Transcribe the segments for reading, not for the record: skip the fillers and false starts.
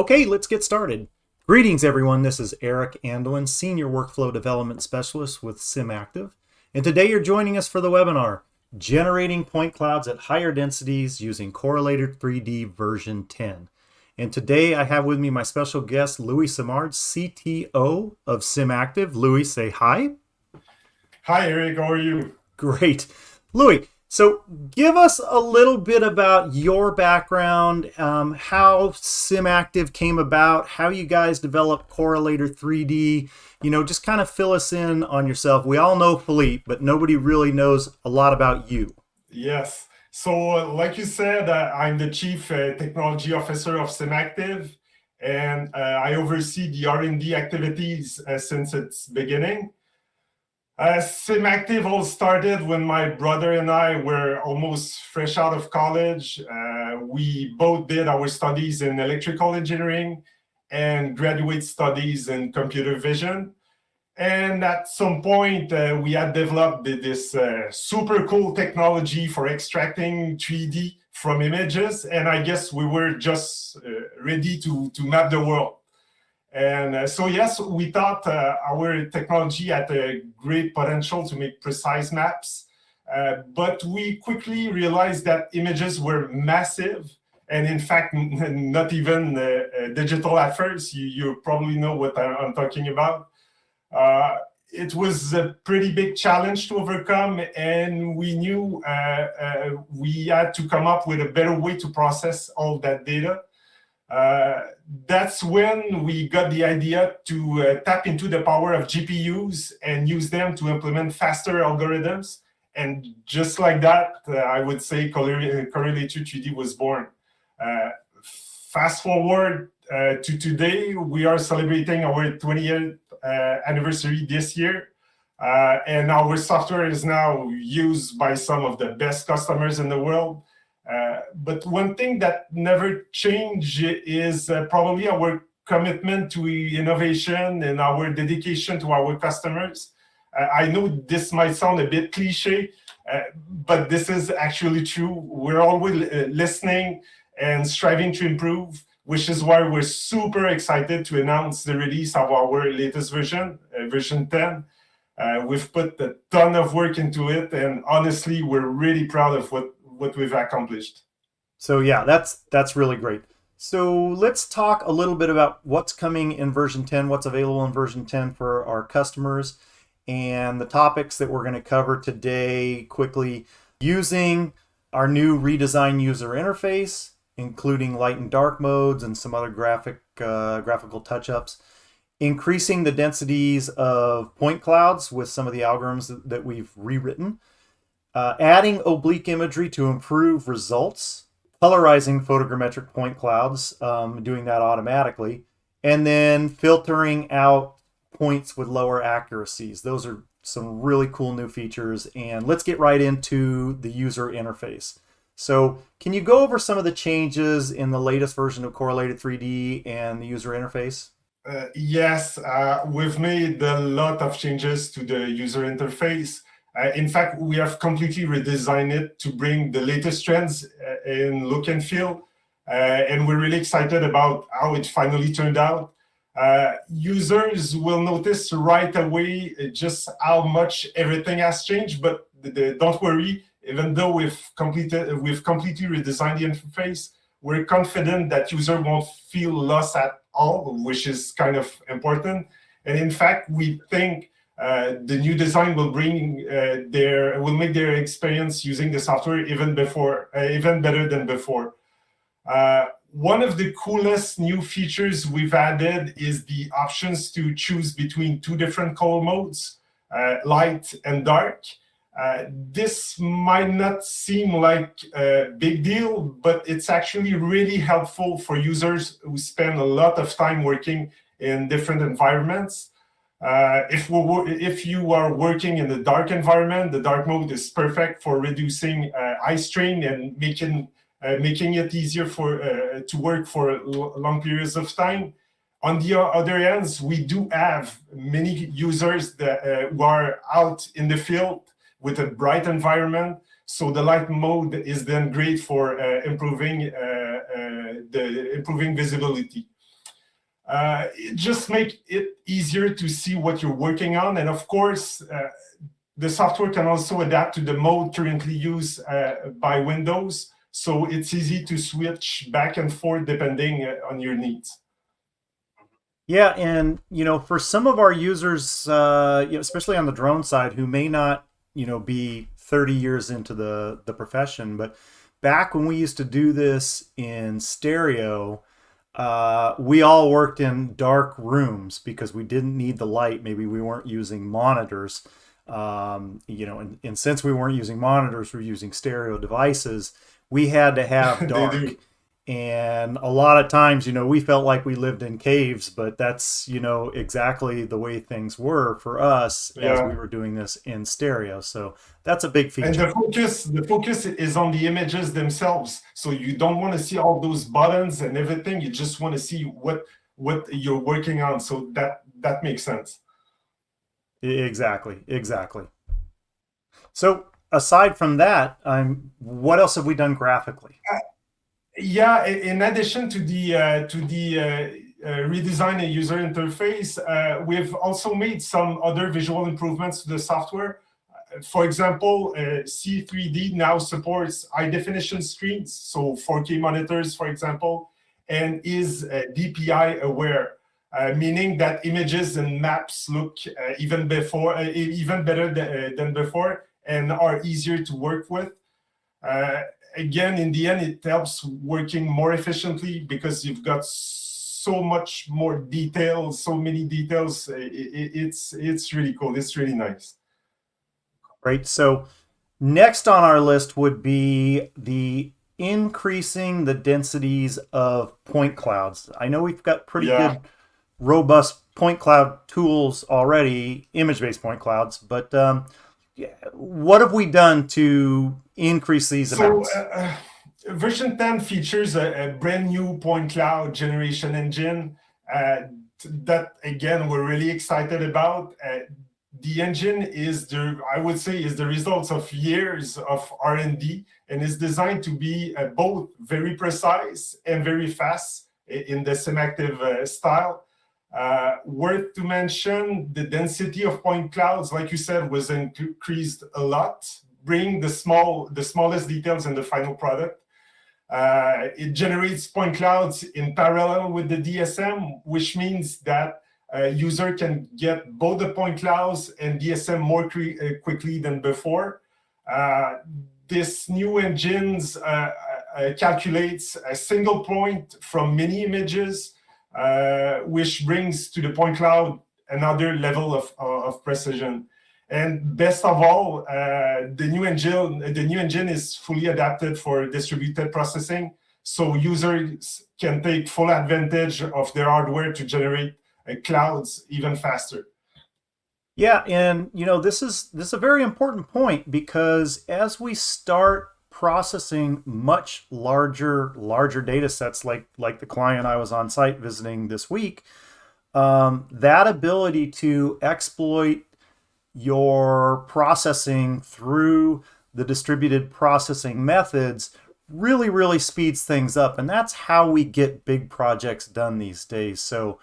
Okay, let's get started. Greetings, everyone. This is Eric Andelin, Senior Workflow Development Specialist with SimActive. And today you're joining us for the webinar, Generating Point Clouds at Higher Densities using Correlator3D version 10. And today I have with me my special guest, Louis Simard, CTO of SimActive. Louis, say hi. Hi, Eric. How are you? Great. Louis, so give us a little bit about your background, how SimActive came about, how you guys developed Correlator 3D. Just kind of fill us in on yourself. We all know Philippe, but nobody really knows a lot about you. Yes. So, like you said, I'm the Chief Technology Officer of SimActive, and I oversee the R&D activities since its beginning. SimActive all started when my brother and I were almost fresh out of college. We both did our studies in electrical engineering and graduate studies in computer vision. And at some point, we had developed this super cool technology for extracting 3D from images. And I guess we were just ready to map the world. And so, yes, we thought our technology had a great potential to make precise maps. But we quickly realized that images were massive. And in fact, not even digital at first. You probably know what I'm talking about. It was a pretty big challenge to overcome, and we knew we had to come up with a better way to process all that data. That's when we got the idea to tap into the power of GPUs and use them to implement faster algorithms. And just like that, I would say Correlator3D was born. Fast forward to today, we are celebrating our 20th anniversary this year. And our software is now used by some of the best customers in the world. But one thing that never changed is probably our commitment to innovation and our dedication to our customers. I know this might sound a bit cliche, but this is actually true. We're always listening and striving to improve, which is why we're super excited to announce the release of our latest version, version 10. We've put a ton of work into it, and honestly, we're really proud of what we've accomplished. So yeah, that's really great. So let's talk a little bit about what's coming in version 10, what's available in version 10 for our customers, and the topics that we're going to cover today quickly using our new redesigned user interface, including light and dark modes and some other graphical touch-ups, increasing the densities of point clouds with some of the algorithms that we've rewritten, adding oblique imagery to improve results, colorizing photogrammetric point clouds, doing that automatically, and then filtering out points with lower accuracies. Those are some really cool new features, and let's get right into the user interface. So can you go over some of the changes in the latest version of Correlator3D and the user interface? Yes, we've made a lot of changes to the user interface. In fact, we have completely redesigned it to bring the latest trends in look and feel. And we're really excited about how it finally turned out. Users will notice right away just how much everything has changed, but don't worry. Even though we've completely redesigned the interface, we're confident that user won't feel lost at all, which is kind of important. And in fact, we think the new design will make their experience using the software even better than before. One of the coolest new features we've added is the options to choose between two different color modes, light and dark. This might not seem like a big deal, but it's actually really helpful for users who spend a lot of time working in different environments. If you are working in the dark environment, the dark mode is perfect for reducing eye strain and making it easier to work for long periods of time. On the other hand, we do have many users who are out in the field with a bright environment. So the light mode is then great for improving visibility. It just make it easier to see what you're working on. And of course, the software can also adapt to the mode currently used by Windows. So it's easy to switch back and forth depending on your needs. Yeah, and for some of our users, especially on the drone side, who may not, be 30 years into the profession, but back when we used to do this in stereo, we all worked in dark rooms because we didn't need the light. Maybe we weren't using monitors, and since we weren't using monitors, we're using stereo devices. We had to have They dark. do. And a lot of times, we felt like we lived in caves, but that's, exactly the way things were for us as we Yeah. were doing this in stereo. So that's a big And feature. the focus is on the images themselves. So you don't want to see all those buttons and everything. You just want to see what you're working on. So that makes sense. Exactly. Exactly. So aside from that, what else have we done graphically? Yeah, in addition to the redesign and user interface, we've also made some other visual improvements to the software. For example, C3D now supports high definition screens, so 4K monitors, for example, and is DPI aware, meaning that images and maps look even better than before and are easier to work with. Uh, Again, in the end, it helps working more efficiently because you've got so much more details, so many details. It's really cool. It's really nice. Right. So next on our list would be the increasing the densities of point clouds. I know we've got pretty Yeah. good, robust point cloud tools already, image-based point clouds, but what have we done to increase these So amounts? version 10 features a brand new point cloud generation engine that, again, we're really excited about. The engine I would say, is the results of years of R&D and is designed to be both very precise and very fast in the SimActive style. Worth to mention, the density of point clouds, like you said, was increased a lot, bring the smallest details in the final product. It generates point clouds in parallel with the DSM, which means that user can get both the point clouds and DSM more quickly than before. This new engines calculates a single point from many images, which brings to the point cloud another level of precision. And best of all, the new engine is fully adapted for distributed processing, so users can take full advantage of their hardware to generate clouds even faster. Yeah, and this is a very important point because as we start processing much larger data sets like the client I was on site visiting this week, that ability to exploit your processing through the distributed processing methods really speeds things up, and that's how we get big projects done these days. So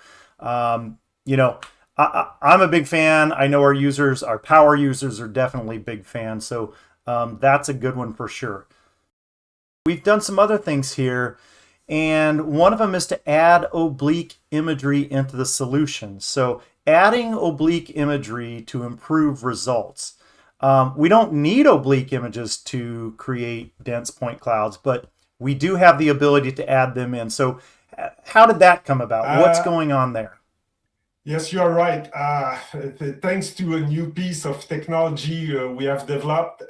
you know I'm a big fan. I know our power users are definitely big fans, so that's a good one for sure. We've done some other things here, and one of them is to add oblique imagery into the solution. So adding oblique imagery to improve results. We don't need oblique images to create dense point clouds, but we do have the ability to add them in. So how did that come about? What's Uh, going on there? Yes, you are right. Thanks to a new piece of technology we have developed,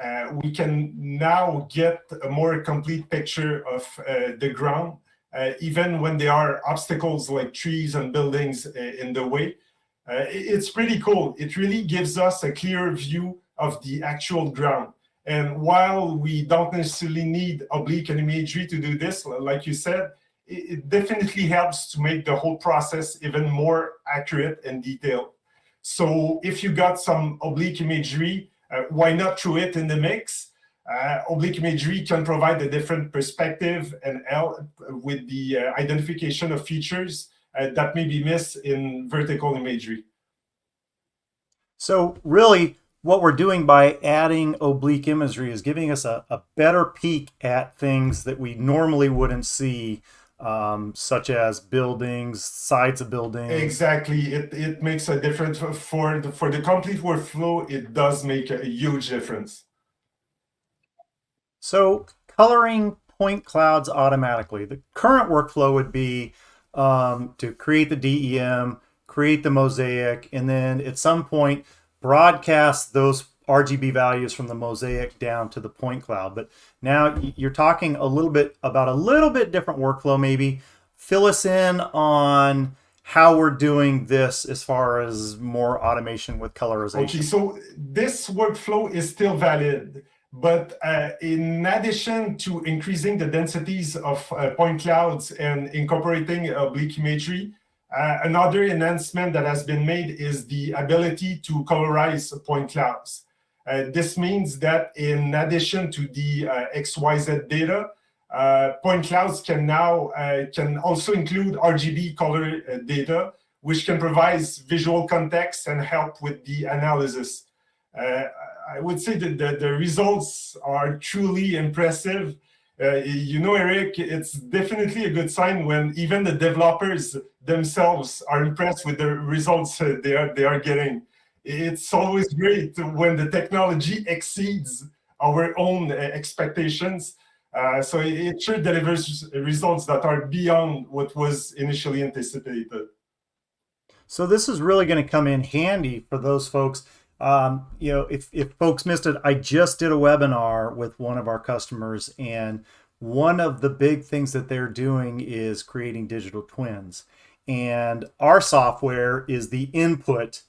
we can now get a more complete picture of the ground, even when there are obstacles like trees and buildings in the way. It's pretty cool. It really gives us a clear view of the actual ground. And while we don't necessarily need oblique imagery to do this, like you said, it definitely helps to make the whole process even more accurate and detailed. So if you got some oblique imagery, why not throw it in the mix? Oblique imagery can provide a different perspective and help with the identification of features that may be missed in vertical imagery. So really what we're doing by adding oblique imagery is giving us a better peek at things that we normally wouldn't see, such as buildings, sides of buildings. Exactly. It makes a difference for the complete workflow. It does make a huge difference. So coloring point clouds automatically. The current workflow would be to create the DEM, create the mosaic, and then at some point broadcast those RGB values from the mosaic down to the point cloud. But now you're talking a little bit about a little bit different workflow. Maybe fill us in on how we're doing this as far as more automation with colorization. Okay, so this workflow is still valid, but in addition to increasing the densities of point clouds and incorporating oblique imagery, another enhancement that has been made is the ability to colorize point clouds. This means that in addition to the XYZ data, point clouds can now can also include RGB color data, which can provide visual context and help with the analysis. I would say that the results are truly impressive. Eric, it's definitely a good sign when even the developers themselves are impressed with the results they are getting. It's always great when the technology exceeds our own expectations. So it sure delivers results that are beyond what was initially anticipated. So this is really going to come in handy for those folks. If folks missed it, I just did a webinar with one of our customers, and one of the big things that they're doing is creating digital twins. And our software is the input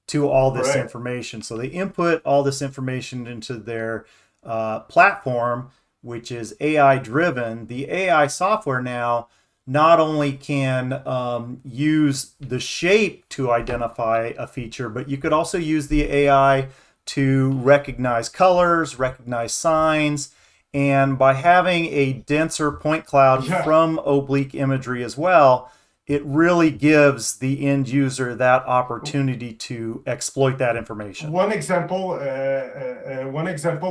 to all this information. So they input all this information into their platform, which is AI driven. The AI software now not only can use the shape to identify a feature, but you could also use the AI to recognize colors, recognize signs, and by having a denser point cloud from oblique imagery as well, it really gives the end user that opportunity to exploit that information. One example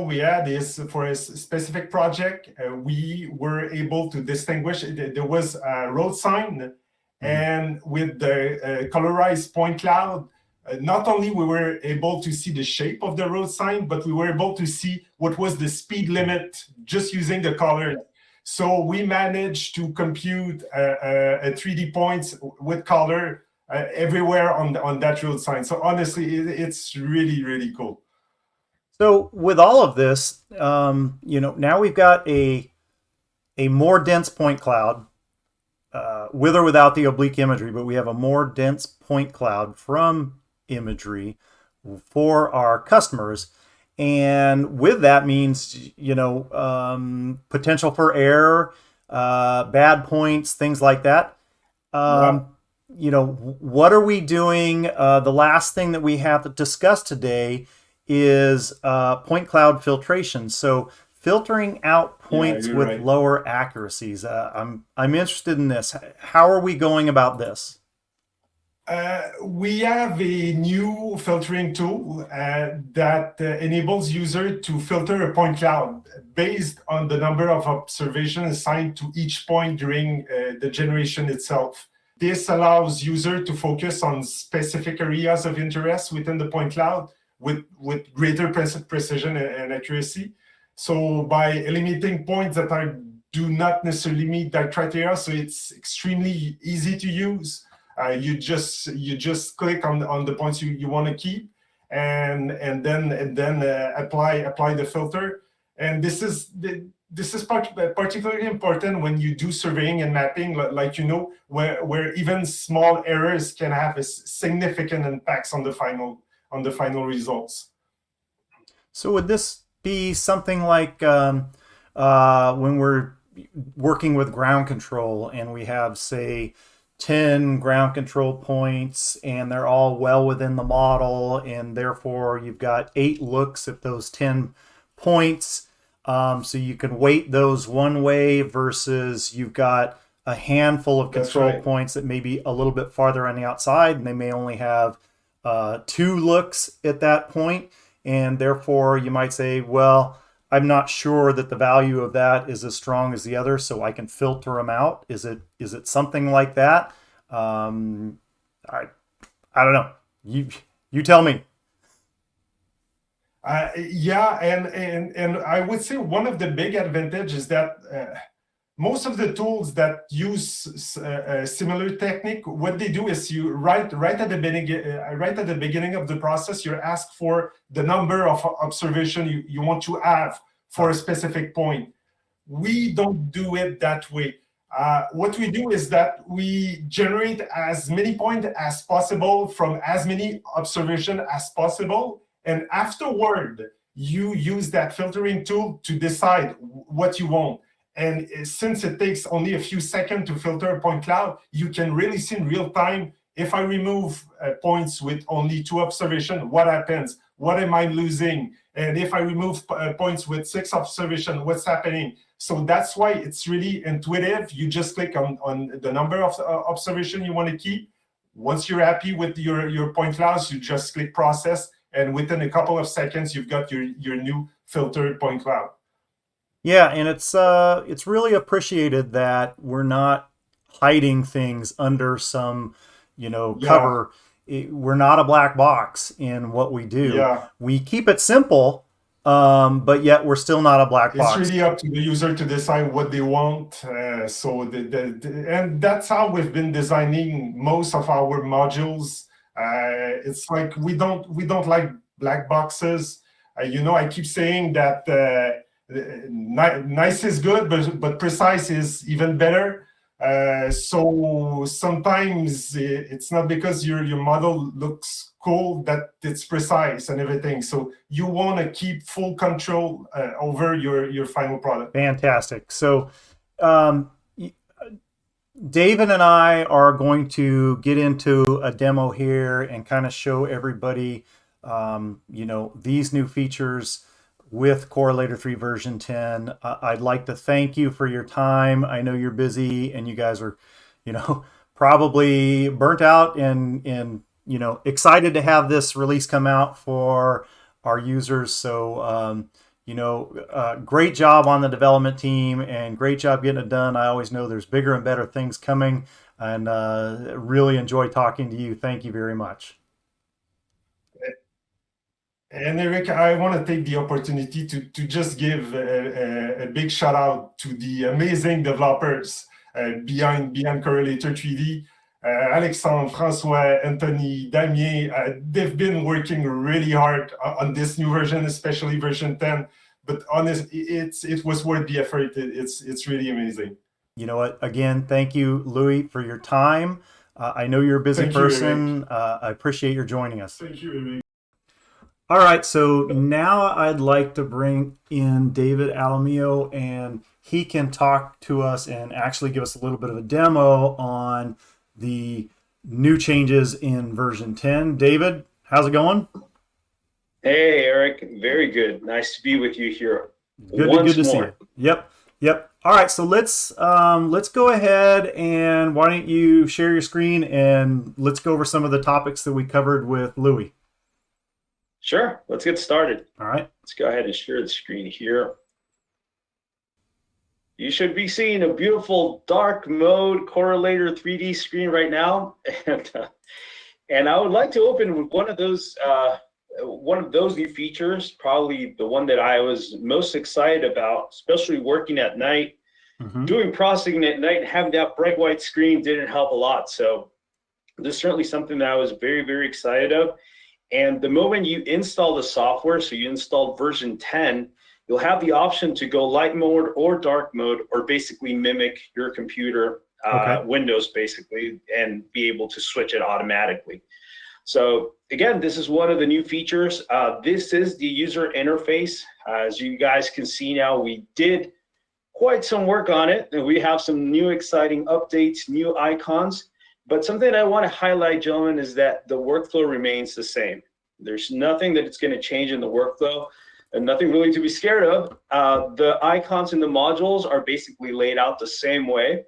we had is for a specific project, we were able to distinguish, there was a road sign, and with the colorized point cloud, not only we were able to see the shape of the road sign, but we were able to see what was the speed limit just using the color. So we managed to compute a 3D points with color everywhere on that road sign. So honestly, it's really, really cool. So with all of this, now we've got a more dense point cloud, with or without the oblique imagery, but we have a more dense point cloud from imagery for our customers. And with that means, potential for error, bad points, things like that. What are we doing? The last thing that we have to discuss today is point cloud filtration. So filtering out points with lower accuracies. I'm interested in this. How are we going about this? We have a new filtering tool that enables user to filter a point cloud based on the number of observations assigned to each point during the generation itself. This allows user to focus on specific areas of interest within the point cloud with greater precision and accuracy. So by eliminating points that do not necessarily meet that criteria, so it's extremely easy to use. You just click on the points you want to keep, and then apply the filter. And this is particularly important when you do surveying and mapping, where even small errors can have a significant impacts on the final results. So would this be something like when we're working with ground control and we have, say, 10 ground control points and they're all well within the model, and therefore you've got 8 looks at those 10 points, so you can weight those one way versus you've got a handful of That's control right. points that may be a little bit farther on the outside, and they may only have 2 looks at that point, and therefore you might say, well, I'm not sure that the value of that is as strong as the other, so I can filter them out. Is it something like that? I I don't know. You tell me. Yeah, and I would say one of the big advantages is that most of the tools that use a similar technique, what they do is you right at the beginning of the process, you're asked for the number of observation you want to have for a specific point. We don't do it that way. What we do is that we generate as many points as possible from as many observations as possible. And afterward, you use that filtering tool to decide what you want. And since it takes only a few seconds to filter a point cloud, you can really see in real time, if I remove points with only 2 observations, what happens? What am I losing? And if I remove points with 6 observations, what's happening? So that's why it's really intuitive. You just click on the number of observation you want to keep. Once you're happy with your point clouds, you just click process, and within a couple of seconds, you've got your new filtered point cloud. Yeah, and it's really appreciated that we're not hiding things under some, Yeah, cover. We're not a black box in what we do. yeah. We keep it simple, but yet we're still not a black It's box. really up to the user to decide what they want. And that's how we've been designing most of our modules. It's like we don't like black boxes. I keep saying that nice is good, but precise is even better. So sometimes it's not because your model looks cool that it's precise and everything. So you want to keep full control over your final product. Fantastic. So, um, David and I are going to get into a demo here and kind of show everybody, these new features with Correlator 3 version 10. I'd like to thank you for your time. I know you're busy and you guys are, probably burnt out and excited to have this release come out for our users. So, great job on the development team and great job getting it done. I always know there's bigger and better things coming, and really enjoy talking to you. Thank you very much. And Eric, I want to take the opportunity to just give a big shout out to the amazing developers behind Correlator3D. Alexandre, François, Anthony, Damien, they've been working really hard on this new version, especially version 10. But honestly, it was worth the effort. It's really amazing. You know what? Again, thank you, Louis, for your time. I know you're a busy Thank you, Eric. person. I appreciate your joining us. Thank you, Eric. All right, so now I'd like to bring in David Alamillo, and he can talk to us and actually give us a little bit of a demo on the new changes in version 10. David, how's it going? Hey, Eric. Very good. Nice to be with you here Good to see more. you. Yep. All right, so let's go ahead and why don't you share your screen and let's go over some of the topics that we covered with Louis. Sure. Let's get started. All right. Let's go ahead and share the screen here. You should be seeing a beautiful dark mode Correlator 3D screen right now, and I would like to open with one of those new features, probably the one that I was most excited about, especially working at night. Doing processing at night and having that bright white screen didn't help a lot. So this is certainly something that I was very, very excited of. And the moment you install the software, so you install version 10, you'll have the option to go light mode or dark mode, or basically mimic your computer Windows, basically, and be able to switch it automatically. So again, this is one of the new features. This is the user interface. As you guys can see now, we did quite some work on it, and we have some new exciting updates, new icons. But something I want to highlight, gentlemen, is that the workflow remains the same. There's nothing that it's going to change in the workflow, and nothing really to be scared of. The icons in the modules are basically laid out the same way.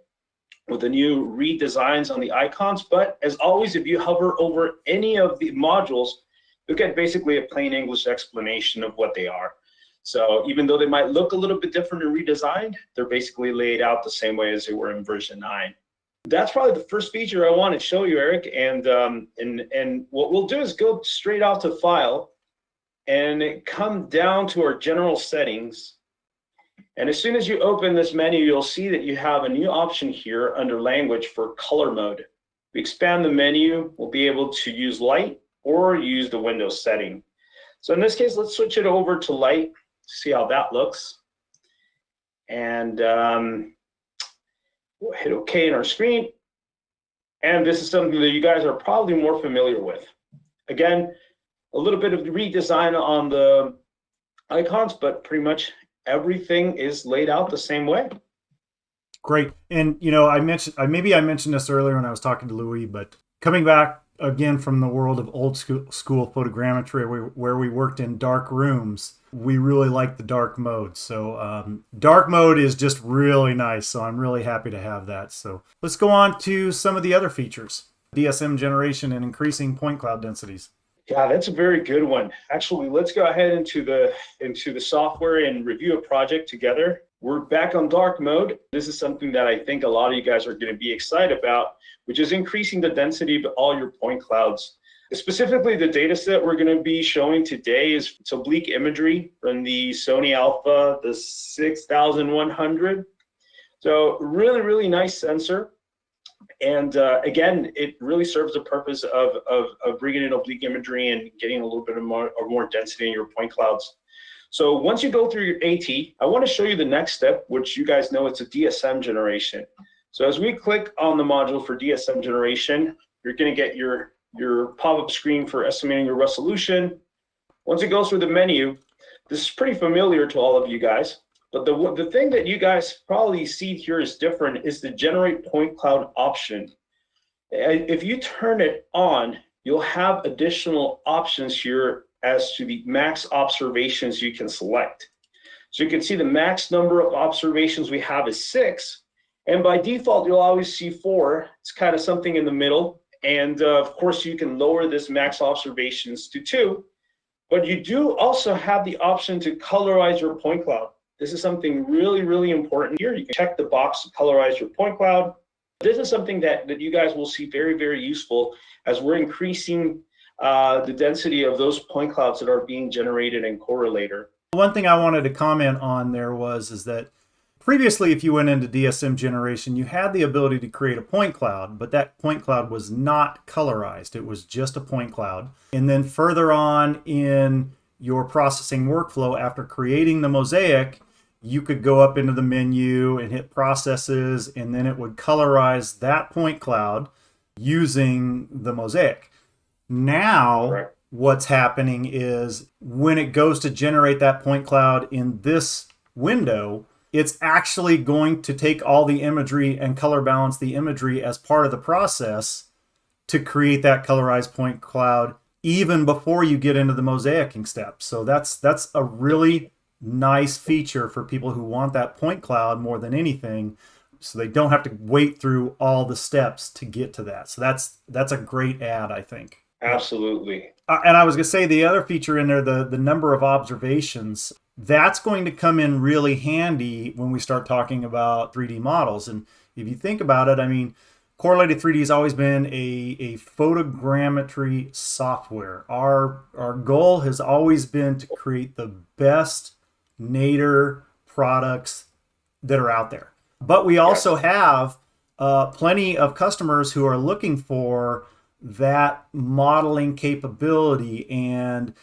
with the new redesigns on the icons. But as always, if you hover over any of the modules, you'll get basically a plain English explanation of what they are. So even though they might look a little bit different and redesigned, they're basically laid out the same way as they were in version 9. That's probably the first feature I want to show you, Eric. And what we'll do is go straight out to File and come down to our general settings. And as soon as you open this menu, you'll see that you have a new option here under language for color mode. If we expand the menu, we'll be able to use light or use the Windows setting. So in this case, let's switch it over to light, see how that looks. And we'll hit OK in our screen. And this is something that you guys are probably more familiar with. Again, a little bit of redesign on the icons, but pretty much everything is laid out the same way. Great. And, you know, I mentioned this earlier when I was talking to Louis, but coming back again from the world of old school photogrammetry, where we worked in dark rooms, we really like the dark mode. So dark mode is just really nice. So I'm really happy to have that. So let's go on to some of the other features. DSM generation and increasing point cloud densities. Yeah, that's a very good one. Actually, let's go ahead into the software and review a project together. We're back on dark mode. This is something that I think a lot of you guys are going to be excited about, which is increasing the density of all your point clouds. Specifically, the data set we're going to be showing today is oblique imagery from the Sony Alpha, the 6100. So really, really nice sensor. And again, it really serves the purpose of bringing in oblique imagery and getting a little bit of more density in your point clouds. So once you go through your AT, I want to show you the next step, which you guys know it's a DSM generation. So as we click on the module for DSM generation, you're going to get your pop-up screen for estimating your resolution. Once it goes through the menu, this is pretty familiar to all of you guys. But the thing that you guys probably see here is different is the generate point cloud option. If you turn it on, you'll have additional options here as to the max observations you can select. So you can see the max number of observations we have is 6. And by default, you'll always see 4. It's kind of something in the middle. And of course, you can lower this max observations to 2. But you do also have the option to colorize your point cloud. This is something really, really important here. You can check the box to colorize your point cloud. This is something that you guys will see very, very useful as we're increasing the density of those point clouds that are being generated in Correlator. One thing I wanted to comment on there is that previously, if you went into DSM generation, you had the ability to create a point cloud, but that point cloud was not colorized. It was just a point cloud. And then further on in your processing workflow, after creating the mosaic, you could go up into the menu and hit processes, and then it would colorize that point cloud using the mosaic. Now, correct, what's happening is when it goes to generate that point cloud in this window, it's actually going to take all the imagery and color balance the imagery as part of the process to create that colorized point cloud even before you get into the mosaicing step. So that's a really nice feature for people who want that point cloud more than anything, so they don't have to wait through all the steps to get to that. So that's a great add, I think. Absolutely. And I was going to say the other feature in there, the number of observations, that's going to come in really handy when we start talking about 3D models. And if you think about it, I mean, Correlator3D has always been a photogrammetry software. Our goal has always been to create the best nadir products that are out there. But we also have plenty of customers who are looking for that modeling capability. And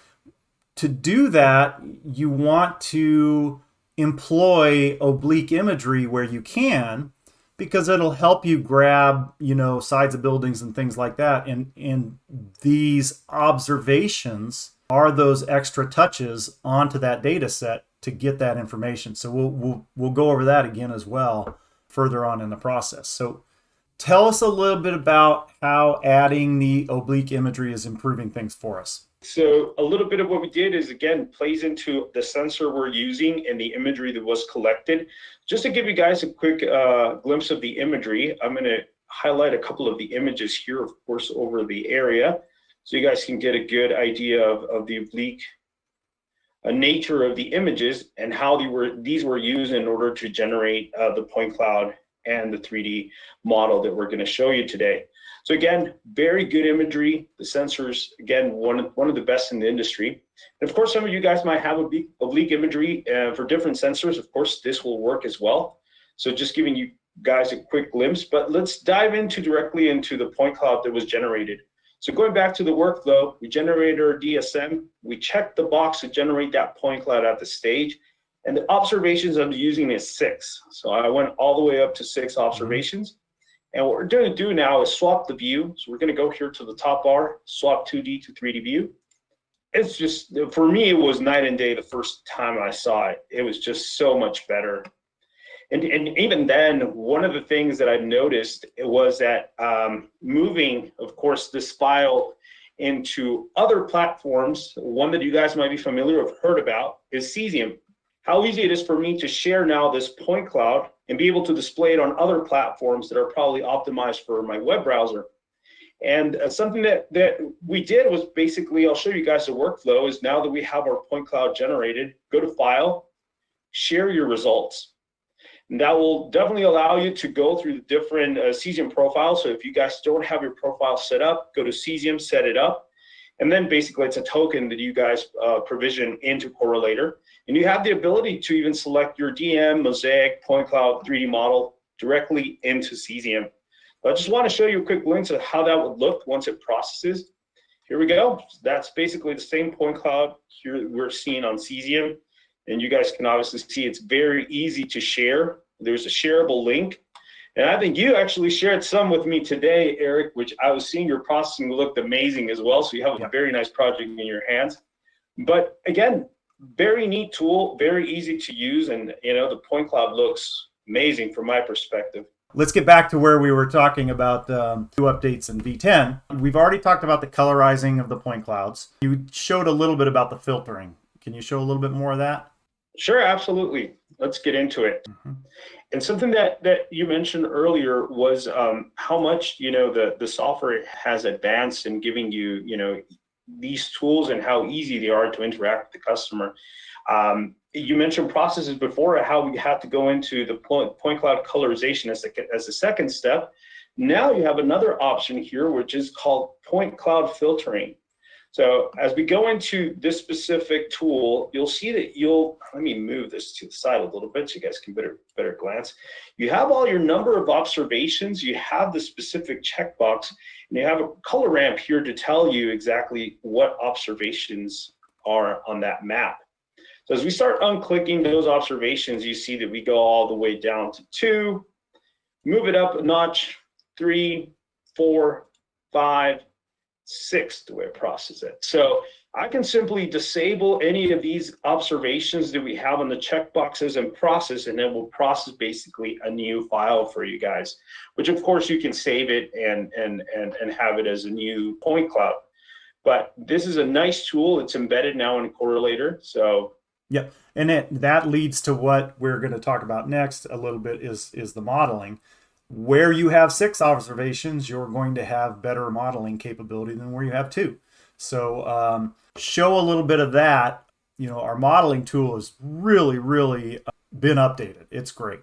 to do that, you want to employ oblique imagery where you can, because it'll help you grab, sides of buildings and things like that. And these observations are those extra touches onto that data set to get that information. So we'll go over that again as well further on in the process. So tell us a little bit about how adding the oblique imagery is improving things for us. So a little bit of what we did is, again, plays into the sensor we're using and the imagery that was collected. Just to give you guys a quick glimpse of the imagery, I'm going to highlight a couple of the images here, of course, over the area, so you guys can get a good idea of the oblique nature of the images and how these were used in order to generate the point cloud and the 3D model that we're going to show you today. So again, very good imagery. The sensors, again, one of the best in the industry. And of course, some of you guys might have oblique imagery for different sensors. Of course, this will work as well. So just giving you guys a quick glimpse, but let's dive directly into the point cloud that was generated. So going back to the workflow, we generated our DSM. We checked the box to generate that point cloud at the stage. And the observations I'm using is 6. So I went all the way up to 6 observations. And what we're going to do now is swap the view. So we're going to go here to the top bar, swap 2D to 3D view. It's just, for me, it was night and day the first time I saw it. It was just so much better. And even then, one of the things that I've noticed was that moving, of course, this file into other platforms, one that you guys might be familiar or have heard about is Cesium. How easy it is for me to share now this point cloud and be able to display it on other platforms that are probably optimized for my web browser. And something that we did was basically, I'll show you guys the workflow, is now that we have our point cloud generated, go to File, share your results. And that will definitely allow you to go through the different Cesium profiles. So if you guys don't have your profile set up, go to Cesium, set it up. And then basically it's a token that you guys provision into Correlator. And you have the ability to even select your DM, Mosaic, point cloud, 3D model directly into Cesium. But I just want to show you a quick glimpse of how that would look once it processes. Here we go. That's basically the same point cloud here we're seeing on Cesium. And you guys can obviously see it's very easy to share. There's a shareable link. And I think you actually shared some with me today, Eric, which I was seeing your processing looked amazing as well. So you have a very nice project in your hands. But again, very neat tool, very easy to use. And the point cloud looks amazing from my perspective. Let's get back to where we were talking about two updates in V10. We've already talked about the colorizing of the point clouds. You showed a little bit about the filtering. Can you show a little bit more of that? Sure, absolutely. Let's get into it. And something that you mentioned earlier was how much the software has advanced in giving you these tools and how easy they are to interact with the customer. You mentioned processes before, how we have to go into the point cloud colorization as a second step. Now you have another option here, which is called point cloud filtering. So as we go into this specific tool, you'll see that let me move this to the side a little bit so you guys can better glance. You have all your number of observations, you have the specific checkbox, and you have a color ramp here to tell you exactly what observations are on that map. So as we start unclicking those observations, you see that we go all the way down to 2, move it up a notch, 3, 4, 5, 6, the way I process it. So I can simply disable any of these observations that we have on the checkboxes and process, and then we'll process basically a new file for you guys, which of course you can save it and have it as a new point cloud. But this is a nice tool. It's embedded now in Correlator. So yep, and that leads to what we're going to talk about next a little bit is the modeling. Where you have 6 observations, you're going to have better modeling capability than where you have 2. So show a little bit of that. Our modeling tool has really been updated. It's great.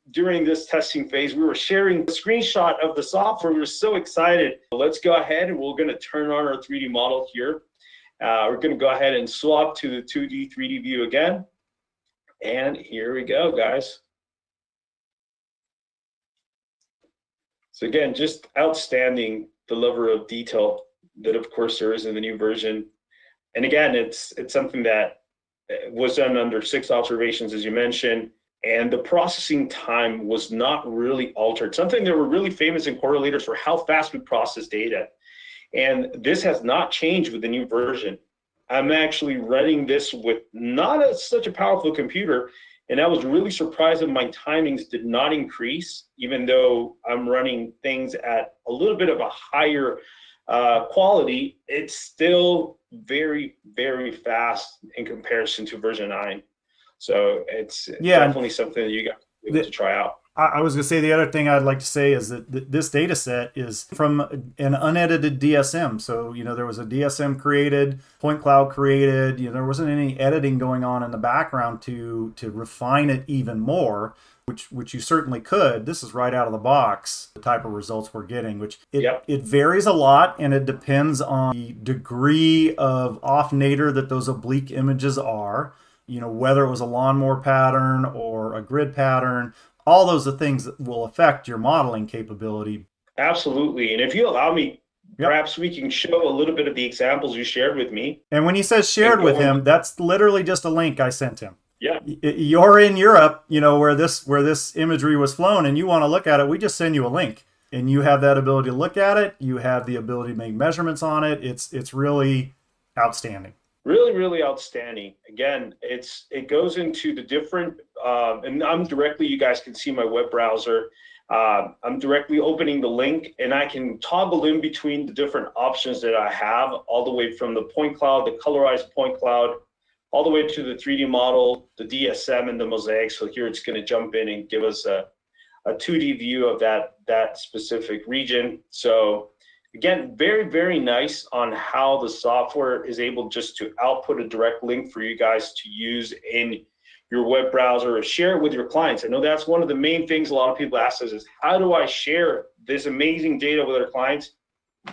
During this testing phase, we were sharing a screenshot of the software. We were so excited. Let's go ahead and we're going to turn on our 3D model here. We're going to go ahead and swap to the 2D, 3D view again. And here we go, guys. So again, just outstanding the level of detail that of course there is in the new version. And again, it's something that was done under 6 observations, as you mentioned, and the processing time was not really altered. Something that were really famous in Correlators for how fast we process data. And this has not changed with the new version. I'm actually running this with not such a powerful computer, and I was really surprised that my timings did not increase, even though I'm running things at a little bit of a higher quality. It's still very, very fast in comparison to version 9. So it's Yeah, definitely something that you guys will be able to try out. I was going to say the other thing I'd like to say is that this data set is from an unedited DSM. So, there was a DSM created, point cloud created, there wasn't any editing going on in the background to refine it even more, which you certainly could. This is right out of the box, the type of results we're getting, which it varies a lot, and it depends on the degree of off nadir that those oblique images are, whether it was a lawnmower pattern or a grid pattern. All those are things that will affect your modeling capability. Absolutely. And if you allow me, perhaps we can show a little bit of the examples you shared with me. And when he says shared with him, that's literally just a link I sent him. Yeah. You're in Europe, where this imagery was flown, and you want to look at it, we just send you a link. And you have that ability to look at it. You have the ability to make measurements on it. It's really outstanding. Really, really outstanding. Again, it goes into the different, and you guys can see my web browser. I'm directly opening the link, and I can toggle in between the different options that I have, all the way from the point cloud, the colorized point cloud, all the way to the 3D model, the DSM, and the mosaic. So here it's going to jump in and give us a 2D view of that specific region. So again, very, very nice on how the software is able just to output a direct link for you guys to use in your web browser or share it with your clients. I know that's one of the main things a lot of people ask us is, how do I share this amazing data with our clients?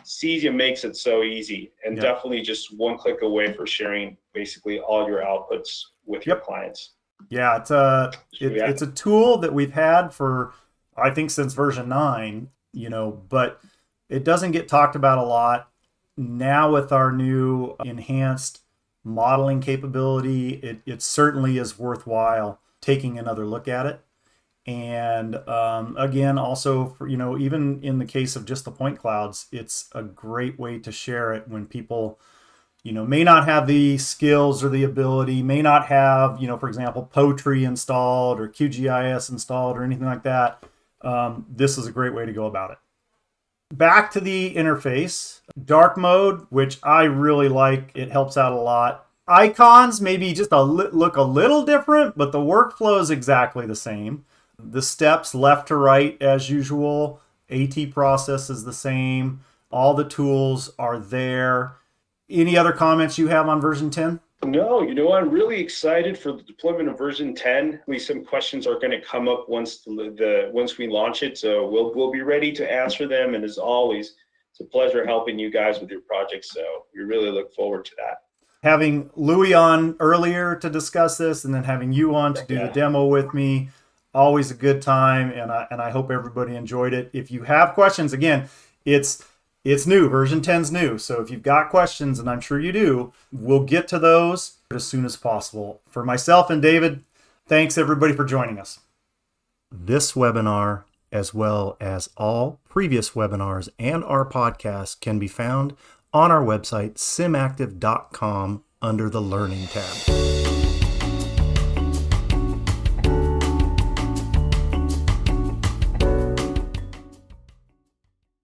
Cesia makes it so easy, and definitely just one click away for sharing basically all your outputs with your clients. Yeah, it's a tool that we've had for, I think, since version 9, but it doesn't get talked about a lot. Now with our new enhanced modeling capability, it certainly is worthwhile taking another look at it. And again, also for, even in the case of just the point clouds, it's a great way to share it when people, may not have the skills or the ability, may not have, for example, Poetry installed or QGIS installed or anything like that. This is a great way to go about it. Back to the interface, dark mode, which I really like. It helps out a lot. Icons maybe just look a little different, but the workflow is exactly the same. The steps left to right as usual. AT process is the same. All the tools are there. Any other comments you have on version 10? No, I'm really excited for the deployment of version 10. At least some questions are going to come up once we launch it, so we'll be ready to answer them. And as always, it's a pleasure helping you guys with your projects. So we really look forward to that. Having Louis on earlier to discuss this, and then having you on to do the demo with me, always a good time, and I hope everybody enjoyed it. If you have questions, again, it's new. Version 10's new. So if you've got questions, and I'm sure you do, we'll get to those as soon as possible. For myself and David, thanks everybody for joining us. This webinar, as well as all previous webinars and our podcast, can be found on our website, simactive.com, under the Learning tab.